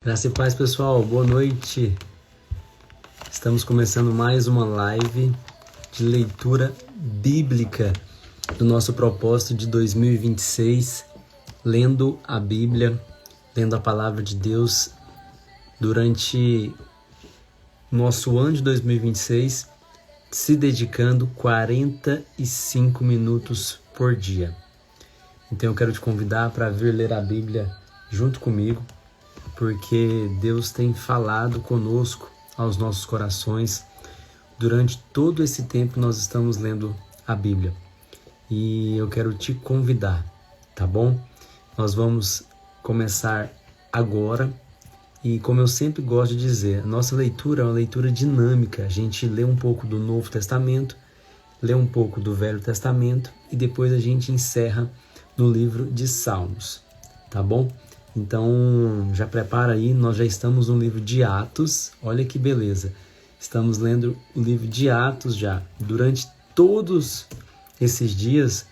Graça e paz, pessoal, boa noite. Estamos começando mais uma live de leitura bíblica do nosso propósito de 2026, lendo a Bíblia, lendo a palavra de Deus durante o nosso ano de 2026, se dedicando 45 minutos por dia. Então eu quero te convidar para vir ler a Bíblia junto comigo, porque Deus tem falado conosco aos nossos corações. Durante todo esse tempo nós estamos lendo a Bíblia e eu quero te convidar, tá bom? Nós vamos começar agora e, como eu sempre gosto de dizer, a nossa leitura é uma leitura dinâmica. A gente lê um pouco do Novo Testamento, lê um pouco do Velho Testamento e depois a gente encerra no livro de Salmos, tá bom? Então, já prepara aí, nós já estamos no livro de Atos, olha que beleza. Estamos lendo o livro de Atos já, durante todos esses dias.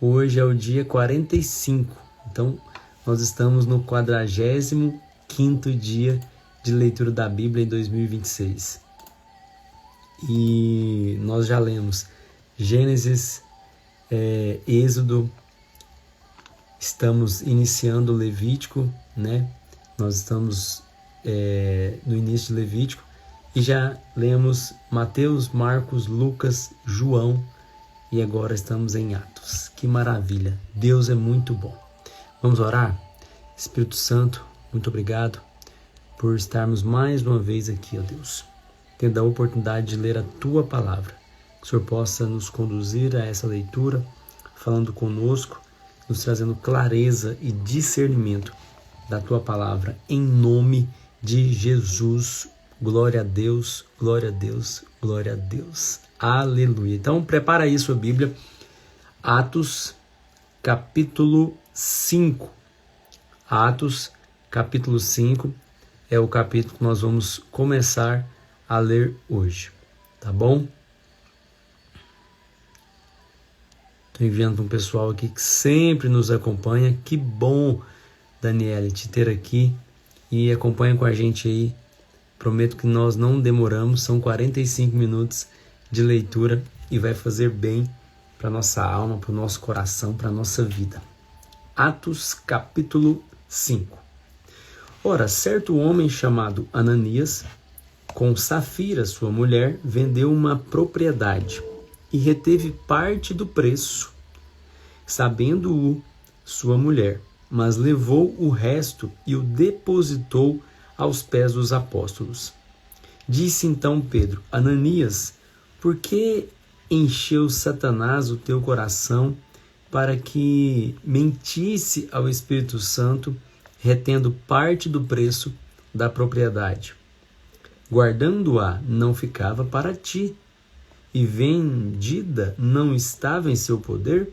Hoje é o dia 45, então nós estamos no 45º dia de leitura da Bíblia em 2026. E nós já lemos Gênesis, Êxodo, estamos iniciando o Levítico, né? Nós estamos no início de Levítico e já lemos Mateus, Marcos, Lucas, João e agora estamos em Atos. Que maravilha! Deus é muito bom. Vamos orar? Espírito Santo, muito obrigado por estarmos mais uma vez aqui, ó Deus, tendo a oportunidade de ler a Tua Palavra. Que o Senhor possa nos conduzir a essa leitura, falando conosco, nos trazendo clareza e discernimento da Tua Palavra, em nome de Jesus. Glória a Deus, glória a Deus, glória a Deus. Aleluia. Então, prepara aí sua Bíblia. Atos, capítulo 5. Atos, capítulo 5, é o capítulo que nós vamos começar a ler hoje. Tá bom? Estou enviando para um pessoal aqui que sempre nos acompanha. Que bom, Daniele, te ter aqui e acompanha com a gente aí. Prometo que nós não demoramos, são 45 minutos de leitura e vai fazer bem para nossa alma, para o nosso coração, para a nossa vida. Atos capítulo 5. Ora, certo homem chamado Ananias, com Safira, sua mulher, vendeu uma propriedade e reteve parte do preço, sabendo-o sua mulher, mas levou o resto e o depositou aos pés dos apóstolos. Disse então Pedro: Ananias, por que encheu Satanás o teu coração para que mentisse ao Espírito Santo, retendo parte do preço da propriedade? Guardando-a não ficava para ti, e vendida não estava em seu poder?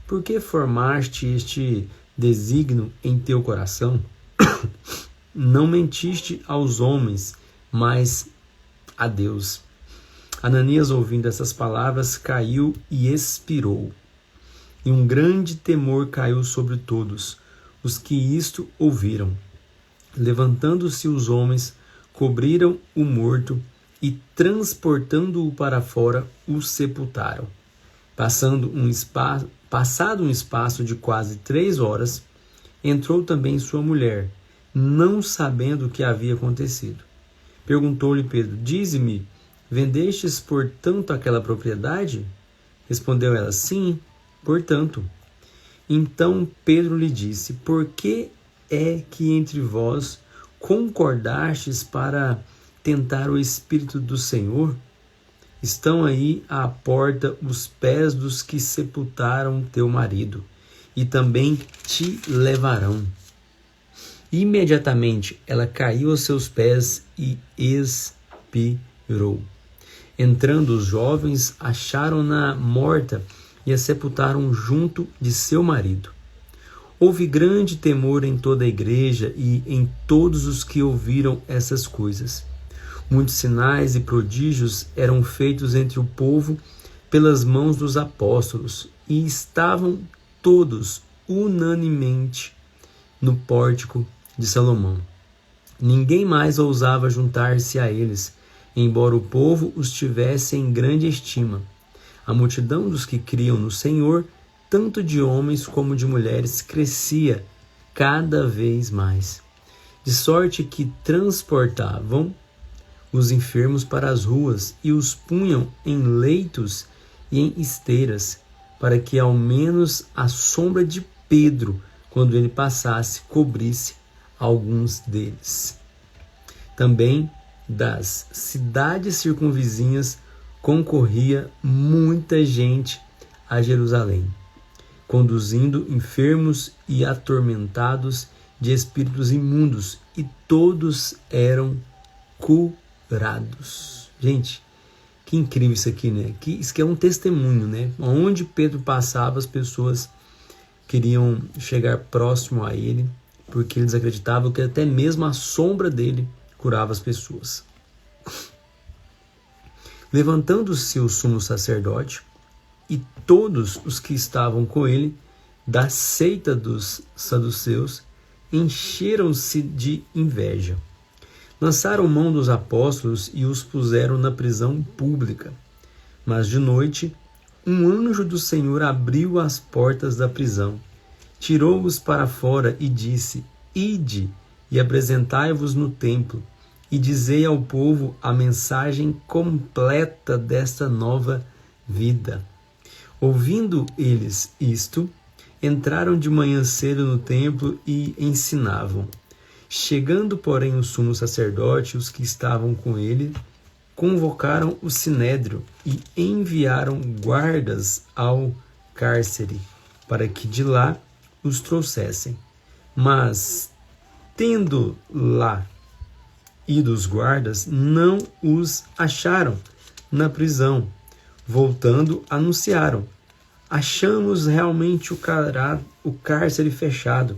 Por que formaste este desígnio em teu coração? Não mentiste aos homens, mas a Deus. Ananias, ouvindo essas palavras, caiu e expirou. E um grande temor caiu sobre todos os que isto ouviram. Levantando-se os homens, cobriram o morto e, transportando-o para fora, o sepultaram. Passado um espaço de quase 3 horas, entrou também sua mulher, não sabendo o que havia acontecido. Perguntou-lhe Pedro: Dize-me, vendestes portanto aquela propriedade? Respondeu ela: Sim, portanto. Então Pedro lhe disse: Por que é que entre vós concordastes para tentar o Espírito do Senhor? Estão aí à porta os pés dos que sepultaram teu marido, e também te levarão. Imediatamente ela caiu aos seus pés e expirou. Entrando os jovens, acharam-na morta e a sepultaram junto de seu marido. Houve grande temor em toda a igreja e em todos os que ouviram essas coisas. Muitos sinais e prodígios eram feitos entre o povo pelas mãos dos apóstolos, e estavam todos unanimemente no pórtico de Salomão. Ninguém mais ousava juntar-se a eles, embora o povo os tivesse em grande estima. A multidão dos que criam no Senhor, tanto de homens como de mulheres, crescia cada vez mais, de sorte que transportavam os enfermos para as ruas e os punham em leitos e em esteiras, para que ao menos a sombra de Pedro, quando ele passasse, cobrisse alguns deles. Também das cidades circunvizinhas concorria muita gente a Jerusalém, conduzindo enfermos e atormentados de espíritos imundos, e todos eram curados. Gente, que incrível isso aqui, né? Isso que é um testemunho, né? Onde Pedro passava, as pessoas queriam chegar próximo a ele, porque eles acreditavam que até mesmo a sombra dele curava as pessoas. Levantando-se o sumo sacerdote e todos os que estavam com ele, da seita dos saduceus, encheram-se de inveja. Lançaram mão dos apóstolos e os puseram na prisão pública. Mas de noite, um anjo do Senhor abriu as portas da prisão, tirou-os para fora e disse: Ide e apresentai-vos no templo, e dizei ao povo a mensagem completa desta nova vida. Ouvindo eles isto, entraram de manhã cedo no templo e ensinavam. Chegando, porém, o sumo sacerdote e os que estavam com ele, convocaram o sinédrio e enviaram guardas ao cárcere, para que de lá os trouxessem. Mas, tendo lá ido os guardas, não os acharam na prisão. Voltando, anunciaram: achamos realmente o cárcere fechado,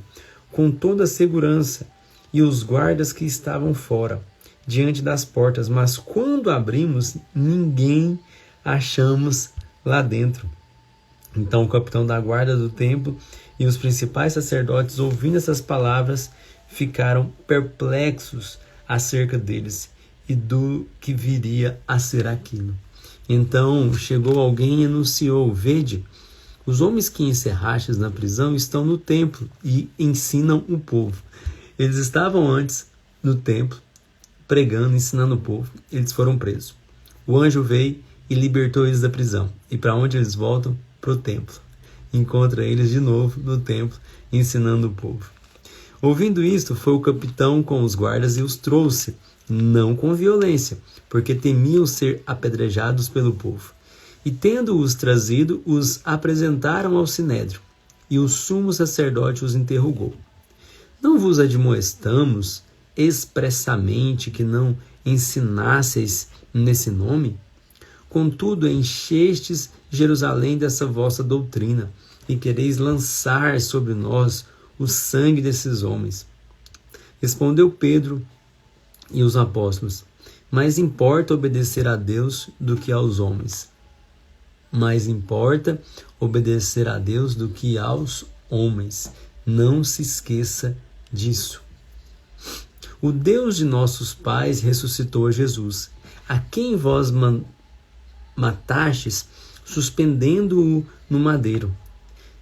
com toda a segurança, e os guardas que estavam fora, diante das portas, mas quando abrimos, ninguém achamos lá dentro. Então o capitão da guarda do templo e os principais sacerdotes, ouvindo essas palavras, ficaram perplexos acerca deles e do que viria a ser aquilo. Então chegou alguém e anunciou: vede, os homens que encerrastes na prisão estão no templo e ensinam o povo. Eles estavam antes no templo, pregando, ensinando o povo. Eles foram presos. O anjo veio e libertou eles da prisão. E para onde eles voltam? Para o templo. Encontra eles de novo no templo, ensinando o povo. Ouvindo isto, foi o capitão com os guardas e os trouxe, não com violência, porque temiam ser apedrejados pelo povo. E tendo-os trazido, os apresentaram ao sinédrio, e o sumo sacerdote os interrogou: não vos admoestamos expressamente que não ensinasseis nesse nome? Contudo, enchestes Jerusalém dessa vossa doutrina, e quereis lançar sobre nós o sangue desses homens. Respondeu Pedro e os apóstolos: mais importa obedecer a Deus do que aos homens. Mais importa obedecer a Deus do que aos homens. Não se esqueça disso. O Deus de nossos pais ressuscitou a Jesus, a quem vós matastes, suspendendo-o no madeiro.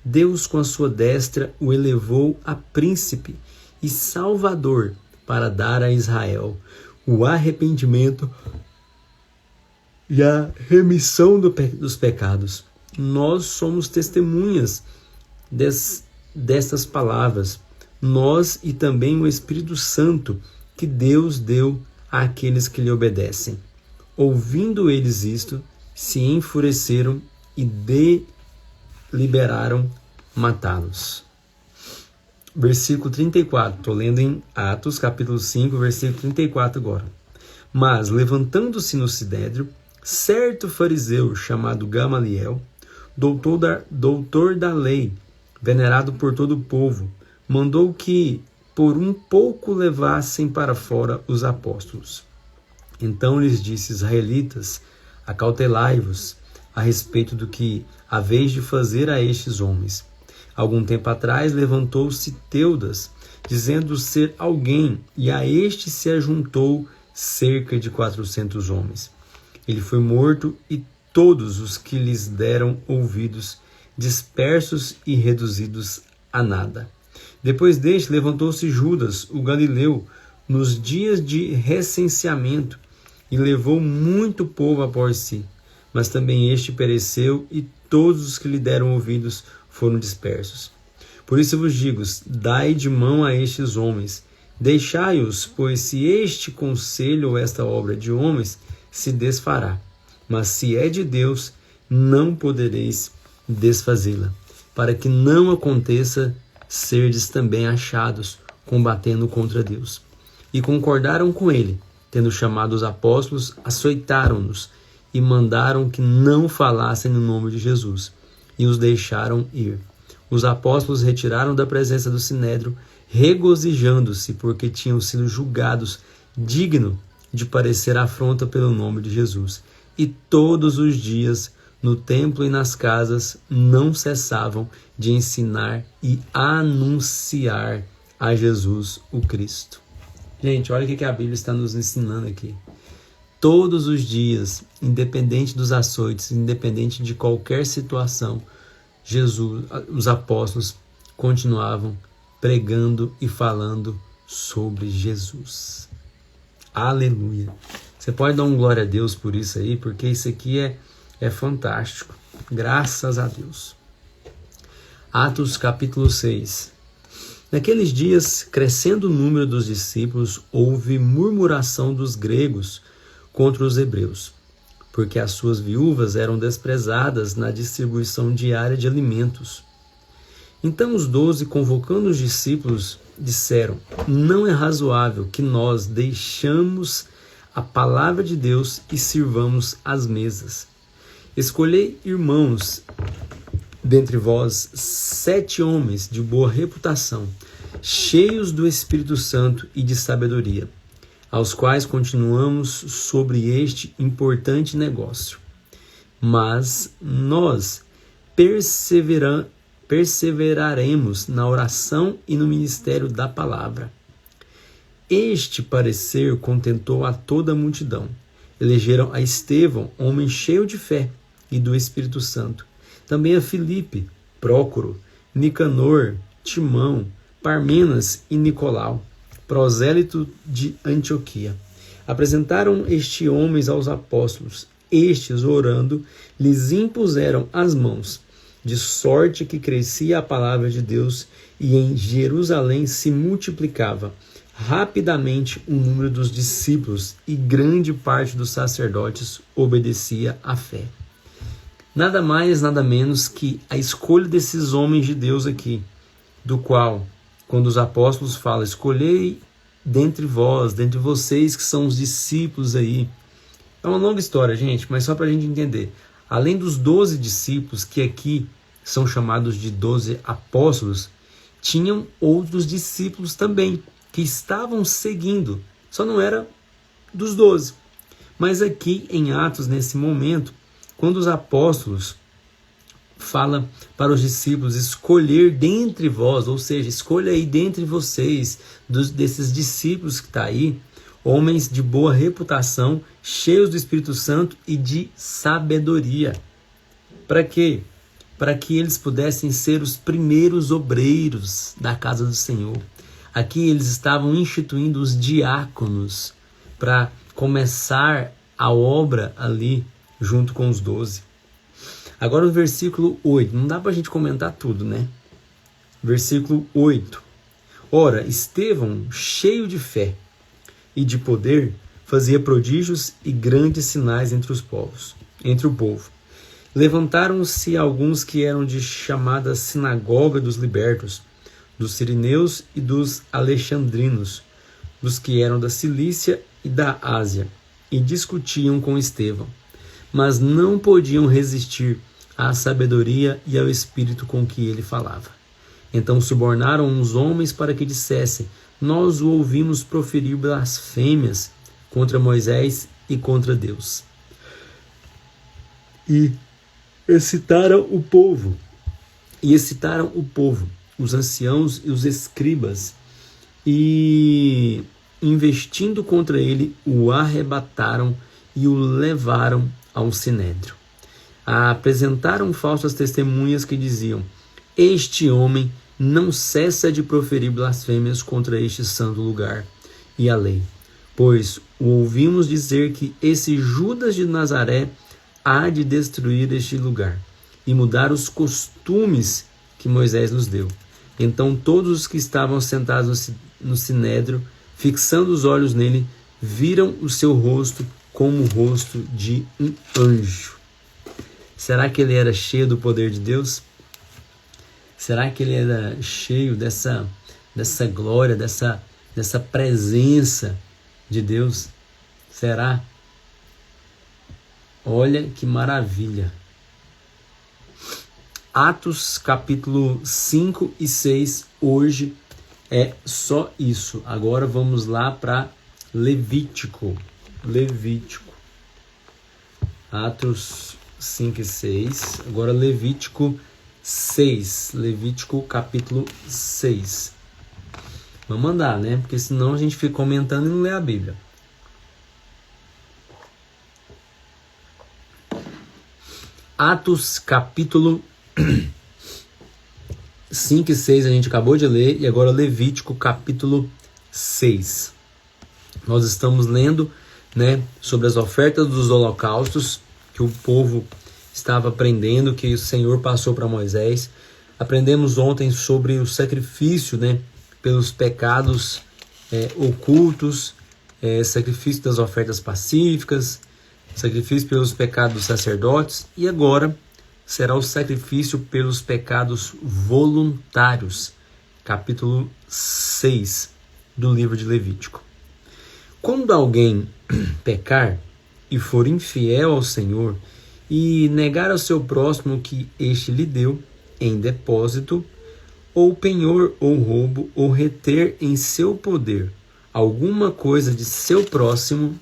Deus, com a sua destra, o elevou a príncipe e salvador para dar a Israel o arrependimento e a remissão dos pecados. Nós somos testemunhas destas palavras, nós e também o Espírito Santo que Deus deu àqueles que lhe obedecem. Ouvindo eles isto, se enfureceram e deliberaram matá-los. Versículo 34, estou lendo em Atos, capítulo 5, versículo 34 agora. Mas, levantando-se no sinédrio, certo fariseu chamado Gamaliel, doutor da lei, venerado por todo o povo, mandou que por um pouco levassem para fora os apóstolos. Então lhes disse: israelitas, acautelai-vos a respeito do que haveis de fazer a estes homens. Algum tempo atrás levantou-se Teudas, dizendo ser alguém, e a este se ajuntou cerca de 400 homens. Ele foi morto e todos os que lhes deram ouvidos, dispersos e reduzidos a nada. Depois deste levantou-se Judas, o galileu, nos dias de recenseamento, e levou muito povo após si. Mas também este pereceu, e todos os que lhe deram ouvidos foram dispersos. Por isso vos digo, dai de mão a estes homens, deixai-os, pois se este conselho ou esta obra de homens se desfará, mas se é de Deus, não podereis desfazê-la, para que não aconteça serdes também achados combatendo contra Deus. E concordaram com ele, tendo chamado os apóstolos, açoitaram-nos e mandaram que não falassem no nome de Jesus, e os deixaram ir. Os apóstolos retiraram da presença do sinédrio, regozijando-se, porque tinham sido julgados dignos de padecer afronta pelo nome de Jesus. E todos os dias, no templo e nas casas, não cessavam de ensinar e anunciar a Jesus o Cristo. Gente, olha o que a Bíblia está nos ensinando aqui. Todos os dias, independente dos açoites, independente de qualquer situação, Jesus, os apóstolos continuavam pregando e falando sobre Jesus. Aleluia! Você pode dar um glória a Deus por isso aí, porque isso aqui é fantástico. Graças a Deus. Atos capítulo 6. Naqueles dias, crescendo o número dos discípulos, houve murmuração dos gregos contra os hebreus, porque as suas viúvas eram desprezadas na distribuição diária de alimentos. Então os 12, convocando os discípulos, disseram: não é razoável que nós deixamos a palavra de Deus e sirvamos as mesas. Escolhei, irmãos, dentre vós 7 homens de boa reputação, cheios do Espírito Santo e de sabedoria, aos quais continuamos sobre este importante negócio. Mas nós perseveraremos na oração e no ministério da palavra. Este parecer contentou a toda a multidão. Elegeram a Estevão, homem cheio de fé e do Espírito Santo. Também a Filipe, Prócoro, Nicanor, Timão, Parmenas e Nicolau, prosélito de Antioquia. Apresentaram estes homens aos apóstolos. Estes, orando, lhes impuseram as mãos, de sorte que crescia a palavra de Deus e em Jerusalém se multiplicava rapidamente o número dos discípulos e grande parte dos sacerdotes obedecia à fé. Nada mais, nada menos que a escolha desses homens de Deus aqui, do qual, quando os apóstolos falam, escolhei dentre vós, dentre vocês que são os discípulos aí. É uma longa história, gente, mas só para a gente entender. Além dos 12 discípulos, que aqui são chamados de 12 apóstolos, tinham outros discípulos também, que estavam seguindo. Só não era dos 12. Mas aqui em Atos, nesse momento, quando os apóstolos fala para os discípulos escolher dentre vós, ou seja, escolha aí dentre vocês, desses discípulos que está aí, homens de boa reputação, cheios do Espírito Santo e de sabedoria. Para quê? Para que eles pudessem ser os primeiros obreiros da casa do Senhor. Aqui eles estavam instituindo os diáconos para começar a obra ali junto com os 12. Agora o versículo 8, não dá para a gente comentar tudo, né? Versículo 8. Ora, Estevão, cheio de fé e de poder, fazia prodígios e grandes sinais entre o povo. Levantaram-se alguns que eram de chamada sinagoga dos libertos, dos sirineus e dos alexandrinos, dos que eram da Cilícia e da Ásia, e discutiam com Estevão, mas não podiam resistir à sabedoria e ao espírito com que ele falava. Então subornaram uns homens para que dissessem: nós o ouvimos proferir blasfêmias contra Moisés e contra Deus. E excitaram o povo, e excitaram o povo, os anciãos e os escribas, e, investindo contra ele, o arrebataram e o levaram ao sinédrio. Apresentaram falsas testemunhas que diziam: este homem não cessa de proferir blasfêmias contra este santo lugar e a lei, pois o ouvimos dizer que esse Judas de Nazaré há de destruir este lugar e mudar os costumes que Moisés nos deu. Então todos os que estavam sentados no sinédrio, fixando os olhos nele, viram o seu rosto como o rosto de um anjo. Será que ele era cheio do poder de Deus? Será que ele era cheio dessa glória, dessa presença de Deus? Será? Olha que maravilha. Atos capítulo 5 e 6, hoje é só isso. Agora vamos lá para Levítico. Atos 5 e 6. Agora Levítico 6. Levítico capítulo 6. Vamos andar, né? Porque senão a gente fica comentando e não lê a Bíblia. Atos capítulo 5 e 6 a gente acabou de ler, e agora Levítico capítulo 6. Nós estamos lendo, né, sobre as ofertas dos holocaustos que o povo estava aprendendo, que o Senhor passou para Moisés. Aprendemos ontem sobre o sacrifício, né, pelos pecados ocultos, sacrifício das ofertas pacíficas, sacrifício pelos pecados dos sacerdotes, e agora será o sacrifício pelos pecados voluntários, capítulo 6 do livro de Levítico. Quando alguém pecar e for infiel ao Senhor e negar ao seu próximo o que este lhe deu em depósito, ou penhor ou roubo, ou reter em seu poder alguma coisa de seu próximo,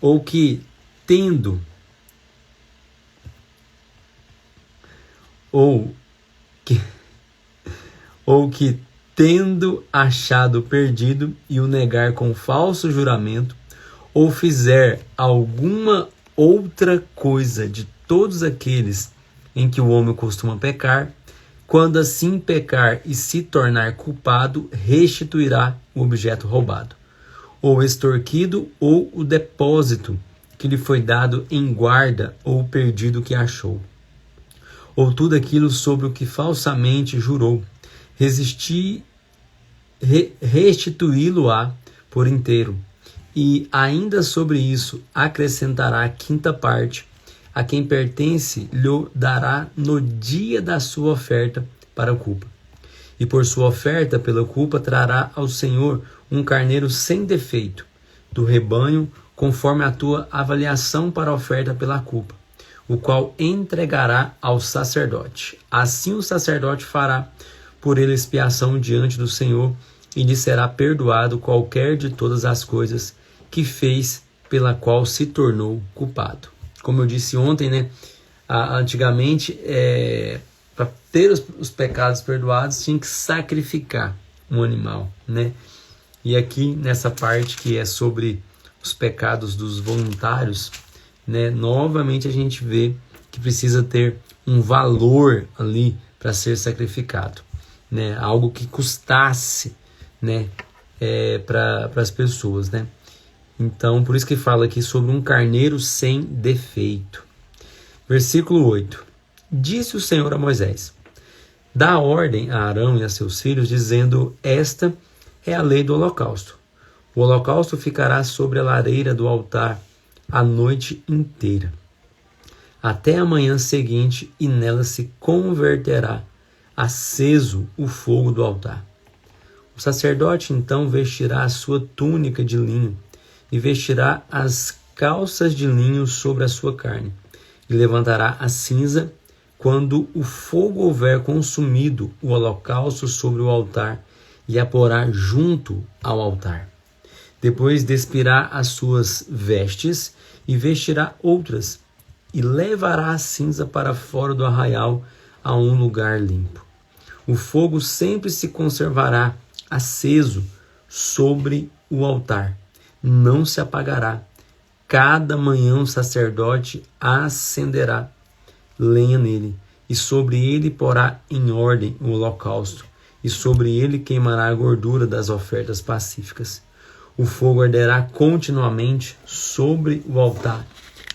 ou que tendo tendo achado perdido e o negar com falso juramento, ou fizer alguma outra coisa de todos aqueles em que o homem costuma pecar, quando assim pecar e se tornar culpado, restituirá o objeto roubado, ou extorquido, ou o depósito que lhe foi dado em guarda, ou perdido que achou, ou tudo aquilo sobre o que falsamente jurou, restituí-lo-á por inteiro, e ainda sobre isso acrescentará a quinta parte, a quem pertence lhe dará no dia da sua oferta para a culpa. E por sua oferta pela culpa trará ao Senhor um carneiro sem defeito do rebanho, conforme a tua avaliação para a oferta pela culpa, o qual entregará ao sacerdote. Assim o sacerdote fará por ele expiação diante do Senhor, e lhe será perdoado qualquer de todas as coisas que fez, pela qual se tornou culpado. Como eu disse ontem, né? Antigamente, para ter os pecados perdoados, tinha que sacrificar um animal, né? E aqui, nessa parte que é sobre os pecados dos voluntários, né? Novamente a gente vê que precisa ter um valor ali para ser sacrificado, né? Algo que custasse, né? Para as pessoas, né? Então, por isso que fala aqui sobre um carneiro sem defeito. Versículo 8. Disse o Senhor a Moisés: dá ordem a Arão e a seus filhos, dizendo: esta é a lei do holocausto. O holocausto ficará sobre a lareira do altar a noite inteira, até a manhã seguinte, e nela se converterá aceso o fogo do altar. O sacerdote então vestirá a sua túnica de linho, e vestirá as calças de linho sobre a sua carne, e levantará a cinza quando o fogo houver consumido o holocausto sobre o altar, e a porá junto ao altar. Depois despirá as suas vestes e vestirá outras, e levará a cinza para fora do arraial a um lugar limpo. O fogo sempre se conservará aceso sobre o altar, não se apagará. Cada manhã o sacerdote acenderá lenha nele, e sobre ele porá em ordem o holocausto, e sobre ele queimará a gordura das ofertas pacíficas. O fogo arderá continuamente sobre o altar,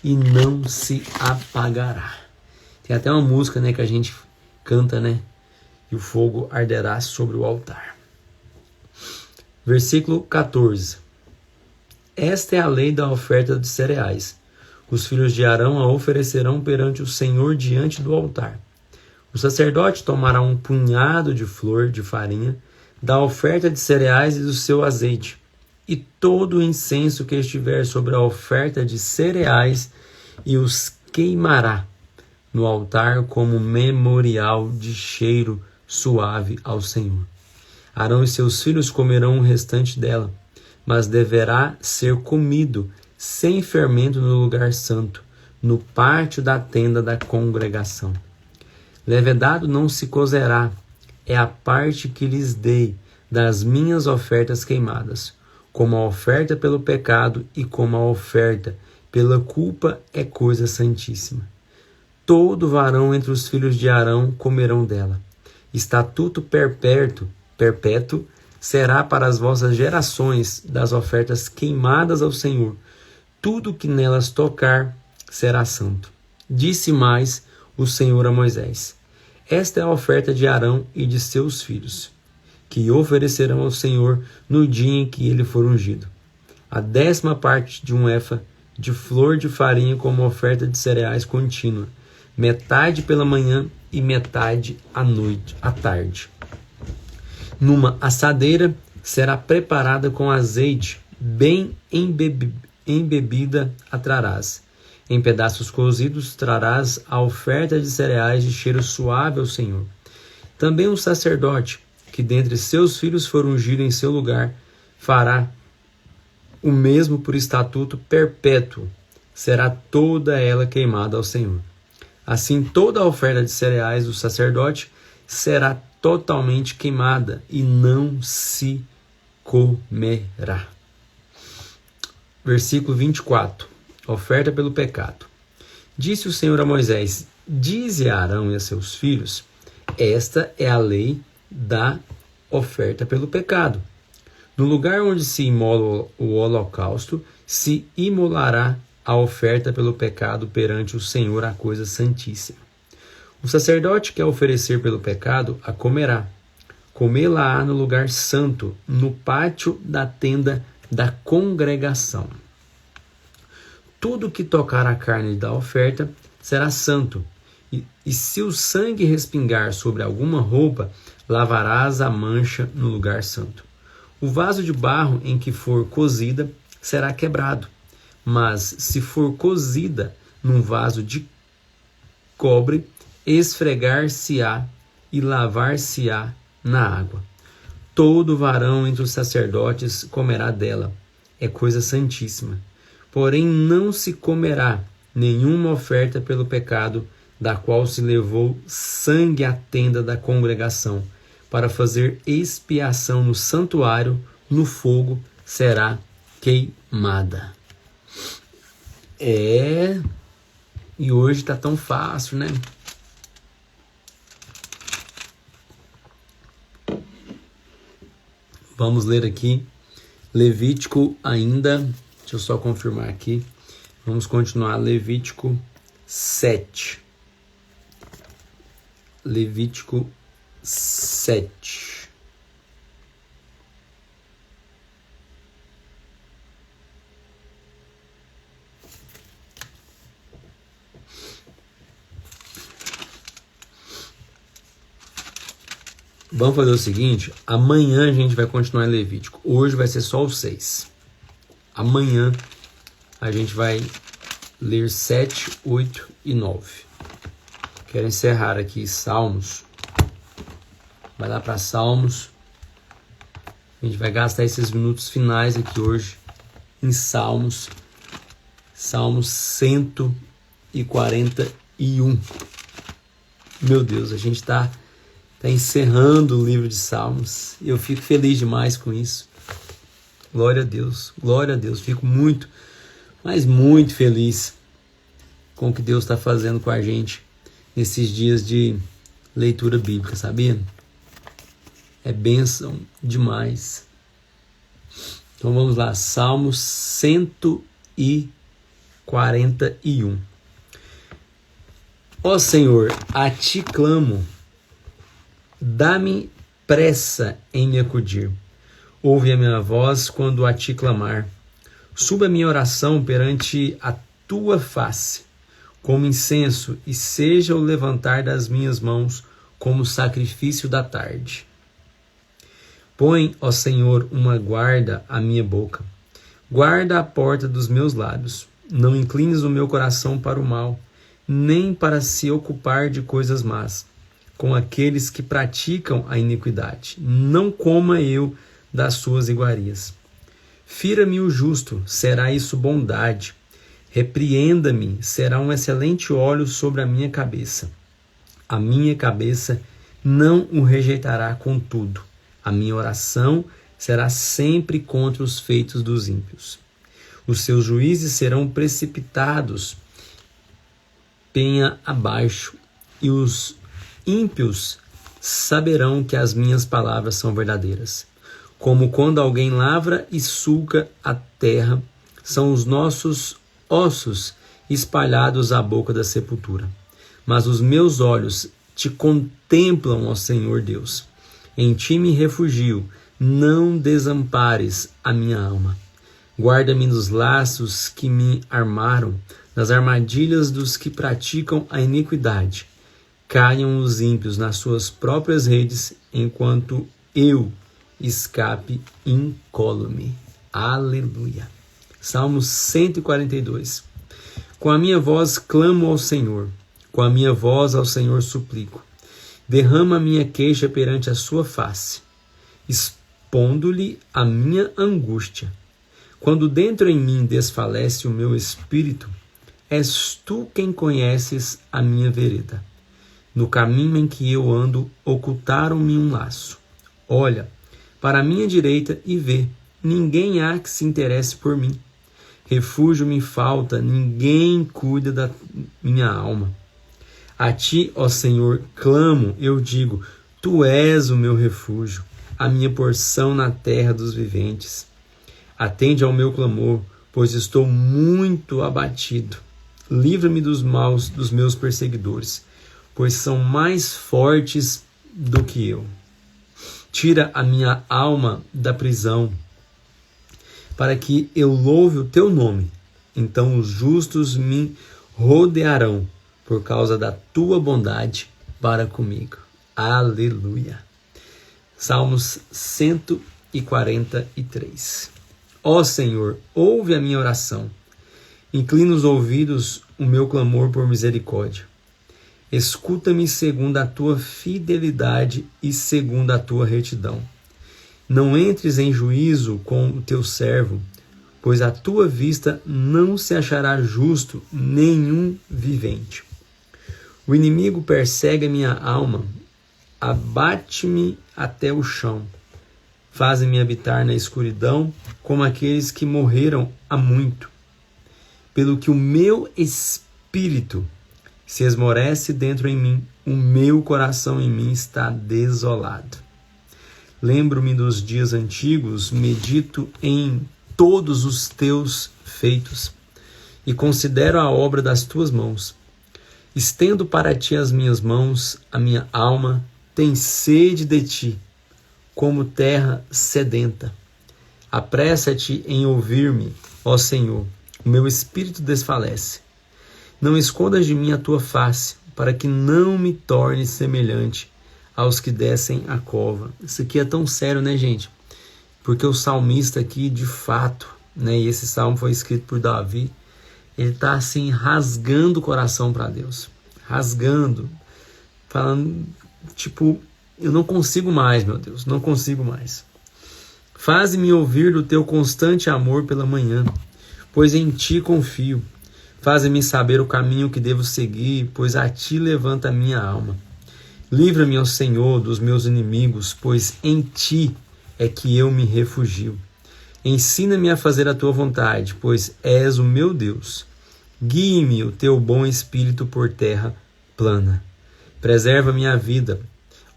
e não se apagará. Tem até uma música, né, que a gente canta, né? E o fogo arderá sobre o altar. Versículo 14. Esta é a lei da oferta de cereais. Os filhos de Arão a oferecerão perante o Senhor diante do altar. O sacerdote tomará um punhado de flor de farinha, da oferta de cereais e do seu azeite, e todo o incenso que estiver sobre a oferta de cereais, e os queimará no altar como memorial de cheiro suave ao Senhor. Arão e seus filhos comerão o restante dela, mas deverá ser comido sem fermento no lugar santo, no pátio da tenda da congregação. Levedado não se cozerá, é a parte que lhes dei das minhas ofertas queimadas, como a oferta pelo pecado e como a oferta pela culpa é coisa santíssima. Todo varão entre os filhos de Arão comerão dela. Estatuto perpétuo será para as vossas gerações das ofertas queimadas ao Senhor. Tudo que nelas tocar será santo. Disse mais o Senhor a Moisés: esta é a oferta de Arão e de seus filhos, que oferecerão ao Senhor no dia em que ele for ungido. A 10ª parte de um efa de flor de farinha como oferta de cereais contínua, metade pela manhã e metade à tarde. Numa assadeira será preparada com azeite, bem embebida a trarás. Em pedaços cozidos trarás a oferta de cereais de cheiro suave ao Senhor. Também o sacerdote, que dentre seus filhos for ungido em seu lugar, fará o mesmo por estatuto perpétuo. Será toda ela queimada ao Senhor. Assim, toda a oferta de cereais do sacerdote será totalmente queimada e não se comerá. Versículo 24. Oferta pelo pecado. Disse o Senhor a Moisés: dize a Arão e a seus filhos: esta é a lei da oferta pelo pecado. No lugar onde se imola o holocausto, se imolará a oferta pelo pecado perante o Senhor, a coisa santíssima. O sacerdote que a oferecer pelo pecado a comerá. Comê-la-á no lugar santo, no pátio da tenda da congregação. Tudo que tocar a carne da oferta será santo, e se o sangue respingar sobre alguma roupa, lavarás a mancha no lugar santo. O vaso de barro em que for cozida será quebrado, mas se for cozida num vaso de cobre, esfregar-se-á e lavar-se-á na água. Todo varão entre os sacerdotes comerá dela, é coisa santíssima. Porém não se comerá nenhuma oferta pelo pecado, da qual se levou sangue à tenda da congregação, para fazer expiação no santuário, no fogo será queimada. E hoje está tão fácil, né? Vamos ler aqui Levítico ainda. Deixa eu só confirmar aqui. Vamos continuar Levítico 7. Levítico 7. Vamos fazer o seguinte, amanhã a gente vai continuar em Levítico. Hoje vai ser só o 6. Amanhã a gente vai ler 7, 8 e 9. Quero encerrar aqui Salmos. Vai lá para Salmos. A gente vai gastar esses minutos finais aqui hoje em Salmos. Salmos 141. Meu Deus, a gente está encerrando o livro de Salmos. Eu fico feliz demais com isso. Glória a Deus, glória a Deus. Fico muito, mas muito feliz com o que Deus está fazendo com a gente nesses dias de leitura bíblica, sabia? É bênção demais. Então vamos lá, Salmos 141. Ó Senhor, a ti clamo, dá-me pressa em me acudir. Ouve a minha voz quando a ti clamar. Suba a minha oração perante a tua face, como incenso, e seja o levantar das minhas mãos como sacrifício da tarde. Põe, ó Senhor, uma guarda à minha boca. Guarda a porta dos meus lábios. Não inclines o meu coração para o mal, nem para se ocupar de coisas más, com aqueles que praticam a iniquidade. Não coma eu das suas iguarias. Fira-me o justo, será isso bondade. Repreenda-me, será um excelente óleo sobre a minha cabeça. A minha cabeça não o rejeitará contudo. A minha oração será sempre contra os feitos dos ímpios. Os seus juízes serão precipitados penha abaixo, e os ímpios saberão que as minhas palavras são verdadeiras. Como quando alguém lavra e sulca a terra, são os nossos ossos espalhados à boca da sepultura. Mas os meus olhos te contemplam, ó Senhor Deus. Em ti me refugio, não desampares a minha alma. Guarda-me nos laços que me armaram, nas armadilhas dos que praticam a iniquidade. Caiam os ímpios nas suas próprias redes, enquanto eu escape incólume. Aleluia. Salmo 142. Com a minha voz clamo ao Senhor, com a minha voz ao Senhor suplico. Derrama a minha queixa perante a sua face, expondo-lhe a minha angústia. Quando dentro em mim desfalece o meu espírito, és tu quem conheces a minha vereda. No caminho em que eu ando, ocultaram-me um laço. Olha para a minha direita e vê, ninguém há que se interesse por mim. Refúgio me falta, ninguém cuida da minha alma. A ti, ó Senhor, clamo, eu digo, tu és o meu refúgio, a minha porção na terra dos viventes. Atende ao meu clamor, pois estou muito abatido. Livra-me dos maus dos meus perseguidores, pois são mais fortes do que eu. Tira a minha alma da prisão, para que eu louve o teu nome. Então os justos me rodearão por causa da tua bondade para comigo. Aleluia. Salmos 143. Ó Senhor, ouve a minha oração. Inclina os ouvidos o meu clamor por misericórdia. Escuta-me segundo a tua fidelidade e segundo a tua retidão. Não entres em juízo com o teu servo, pois à tua vista não se achará justo nenhum vivente. O inimigo persegue a minha alma, abate-me até o chão. Faz-me habitar na escuridão como aqueles que morreram há muito. Pelo que o meu espírito se esmorece dentro em mim, o meu coração em mim está desolado. Lembro-me dos dias antigos, medito em todos os teus feitos e considero a obra das tuas mãos. Estendo para ti as minhas mãos, a minha alma tem sede de ti, como terra sedenta. Apressa-te em ouvir-me, ó Senhor, o meu espírito desfalece. Não escondas de mim a tua face, para que não me torne semelhante aos que descem a cova. Isso aqui é tão sério, né, gente? Porque o salmista aqui, de fato, né, e esse salmo foi escrito por Davi, ele está assim, rasgando o coração para Deus. Rasgando. Falando, tipo, eu não consigo mais, meu Deus, não consigo mais. Faze-me ouvir do teu constante amor pela manhã, pois em ti confio. Faze-me saber o caminho que devo seguir, pois a ti levanta a minha alma. Livra-me, ó Senhor, dos meus inimigos, pois em Ti é que eu me refugio. Ensina-me a fazer a Tua vontade, pois és o meu Deus. Guie-me o Teu bom Espírito por terra plana. Preserva minha vida,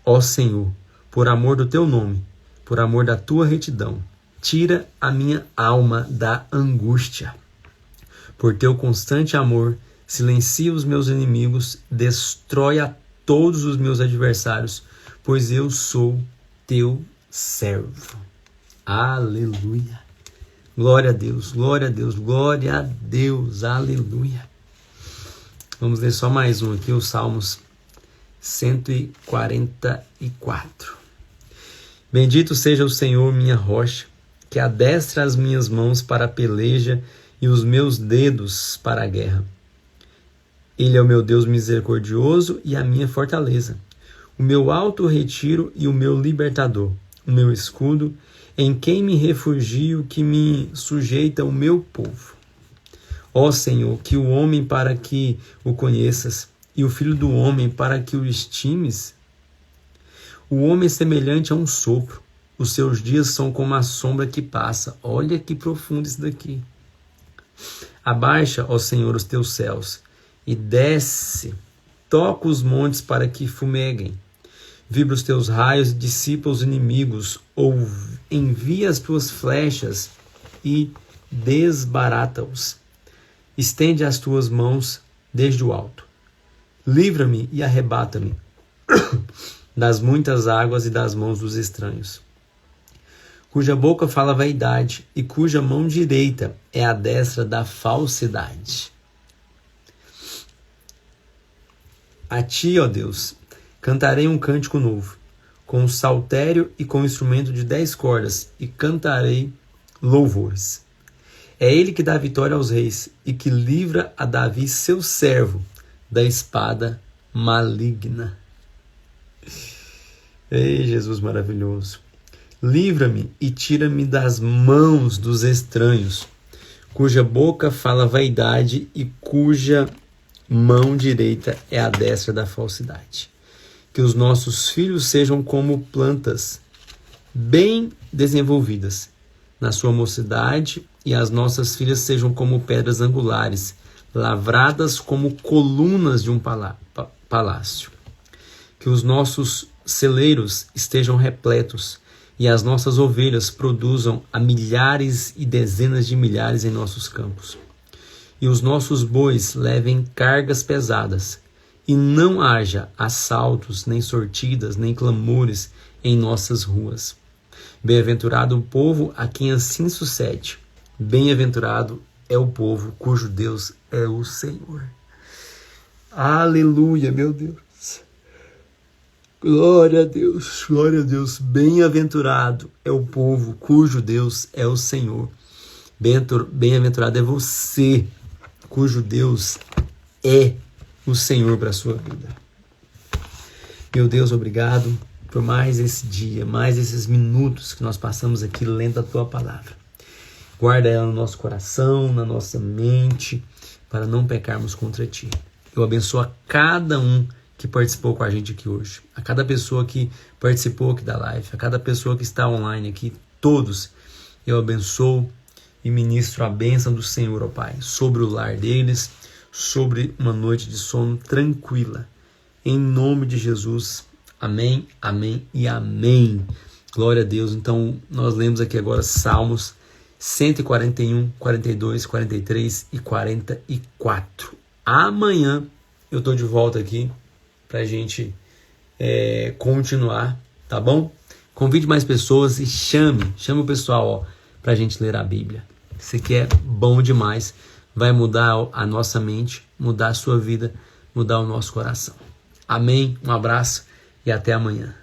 ó Senhor, por amor do Teu nome, por amor da Tua retidão. Tira a minha alma da angústia. Por Teu constante amor, silencia os meus inimigos, destrói a todos os meus adversários, pois eu sou Teu servo. Aleluia. Glória a Deus, glória a Deus, glória a Deus. Aleluia. Vamos ler só mais um aqui, os Salmos 144. Bendito seja o Senhor, minha rocha, que adestra as minhas mãos para a peleja e os meus dedos para a guerra. Ele é o meu Deus misericordioso e a minha fortaleza, o meu alto retiro e o meu libertador, o meu escudo, em quem me refugio, que me sujeita o meu povo. Ó Senhor, que o homem para que o conheças, e o filho do homem para que o estimes. O homem é semelhante a um sopro, os seus dias são como a sombra que passa. Olha que profundo isso daqui. Abaixa, ó Senhor, os teus céus, e desce, toca os montes para que fumeguem. Vibra os teus raios e dissipa os inimigos, ou envia as tuas flechas e desbarata-os. Estende as tuas mãos desde o alto. Livra-me e arrebata-me das muitas águas e das mãos dos estranhos, cuja boca fala vaidade e cuja mão direita é a destra da falsidade. A Ti, ó Deus, cantarei um cântico novo, com saltério e com instrumento de 10 cordas, e cantarei louvores. É Ele que dá vitória aos reis e que livra a Davi, seu servo, da espada maligna. Ei, Jesus maravilhoso. Livra-me e tira-me das mãos dos estranhos, cuja boca fala vaidade e cuja mão direita é a destra da falsidade. Que os nossos filhos sejam como plantas bem desenvolvidas na sua mocidade, e as nossas filhas sejam como pedras angulares, lavradas como colunas de um palácio. Que os nossos celeiros estejam repletos, e as nossas ovelhas produzam a milhares e dezenas de milhares em nossos campos. E os nossos bois levem cargas pesadas, e não haja assaltos, nem sortidas, nem clamores em nossas ruas. Bem-aventurado o povo a quem assim sucede. Bem-aventurado é o povo cujo Deus é o Senhor. Aleluia, meu Deus. Glória a Deus, glória a Deus. Bem-aventurado é o povo cujo Deus é o Senhor. Bem-aventurado é você, cujo Deus é o Senhor para a sua vida. Meu Deus, obrigado por mais esse dia, mais esses minutos que nós passamos aqui lendo a Tua palavra. Guarda ela no nosso coração, na nossa mente, para não pecarmos contra Ti. Eu abençoo a cada um que participou com a gente aqui hoje, a cada pessoa que participou aqui da live, a cada pessoa que está online aqui, todos, eu abençoo e ministro a bênção do Senhor, ó Pai, sobre o lar deles, sobre uma noite de sono tranquila. Em nome de Jesus, amém, amém e amém. Glória a Deus. Então, nós lemos aqui agora Salmos 141, 42, 43 e 44. Amanhã eu estou de volta aqui para a gente continuar, tá bom? Convide mais pessoas e chame o pessoal para a gente ler a Bíblia. Isso aqui é bom demais, vai mudar a nossa mente, mudar a sua vida, mudar o nosso coração. Amém, um abraço e até amanhã.